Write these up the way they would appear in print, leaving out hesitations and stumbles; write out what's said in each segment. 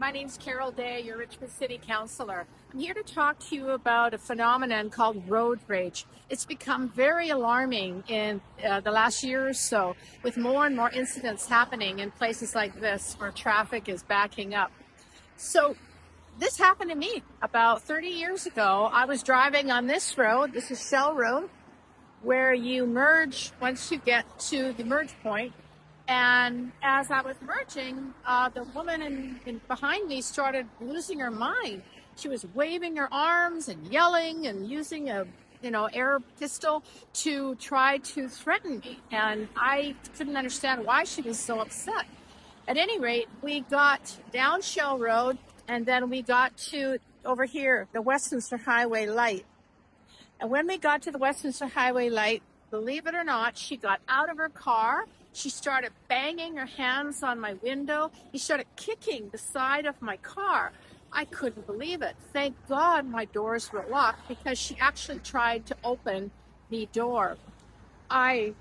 My name's Carol Day, your Richmond City Councillor. I'm here to talk to you about a phenomenon called road rage. It's become very alarming in the last year or so, with more and more incidents happening in places like this where traffic is backing up. So this happened to me about 30 years ago. I was driving on this road. This is Shell Road, where you merge once you get to the merge point. And as I was merging, the woman behind me started losing her mind. She was waving her arms and yelling and using a air pistol to try to threaten me. And I couldn't understand why she was so upset. At any rate, we got down Shell Road, and then we got to over here, the Westminster Highway light. And when we got to the Westminster Highway light, believe it or not, she got out of her car. She started banging her hands on my window. She started kicking the side of my car. I couldn't believe it. Thank God my doors were locked, because she actually tried to open the door. I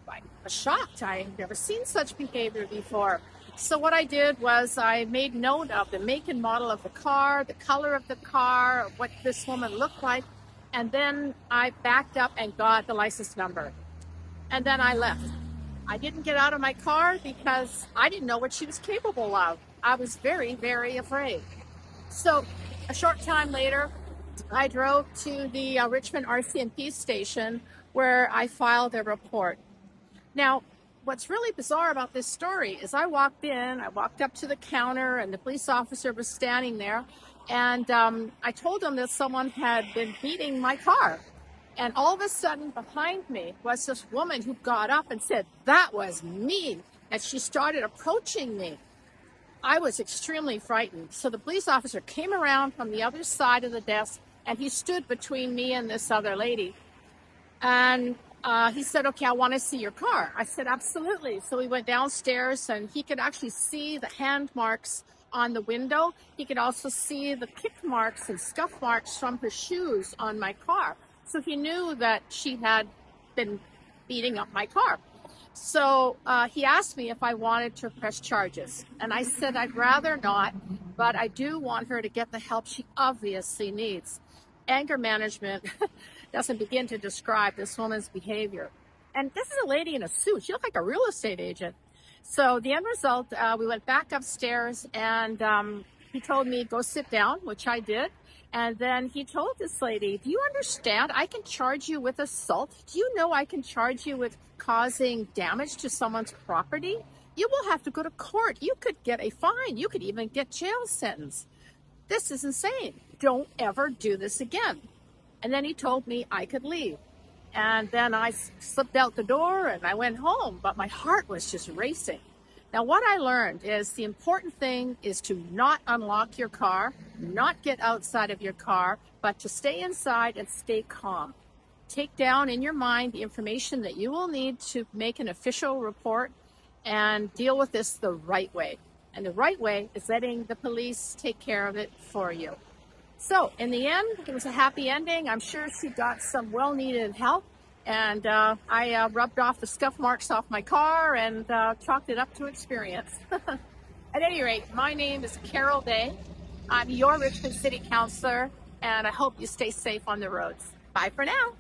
was shocked. I had never seen such behavior before. So what I did was I made note of the make and model of the car, the color of the car, what this woman looked like, and then I backed up and got the license number. And then I left. I didn't get out of my car because I didn't know what she was capable of. I was very, very afraid. So a short time later, I drove to the Richmond RCMP station, where I filed a report. Now, what's really bizarre about this story is I walked up to the counter, and the police officer was standing there, and I told him that someone had been beating my car. And all of a sudden, behind me was this woman who got up and said, "That was me." And she started approaching me. I was extremely frightened. So the police officer came around from the other side of the desk, and he stood between me and this other lady. And he said, "Okay, I want to see your car." I said, "Absolutely." So we went downstairs, and he could actually see the hand marks on the window. He could also see the kick marks and scuff marks from her shoes on my car. So he knew that she had been beating up my car. So he asked me if I wanted to press charges. And I said I'd rather not, but I do want her to get the help she obviously needs. Anger management doesn't begin to describe this woman's behavior. And this is a lady in a suit. She looked like a real estate agent. So the end result, we went back upstairs, and he told me, "Go sit down," which I did. And then he told this lady, "Do you understand? I can charge you with assault. Do you know I can charge you with causing damage to someone's property? You will have to go to court. You could get a fine. You could even get jail sentence. This is insane. Don't ever do this again." And then he told me I could leave. And then I slipped out the door and I went home, but my heart was just racing. Now, what I learned is the important thing is to not unlock your car, not get outside of your car, but to stay inside and stay calm. Take down in your mind the information that you will need to make an official report, and deal with this the right way. And the right way is letting the police take care of it for you. So in the end, it was a happy ending. I'm sure she got some well-needed help. And I rubbed off the scuff marks off my car and chalked it up to experience. At any rate, my name is Carol Day. I'm your Richmond City Councillor, and I hope you stay safe on the roads. Bye for now.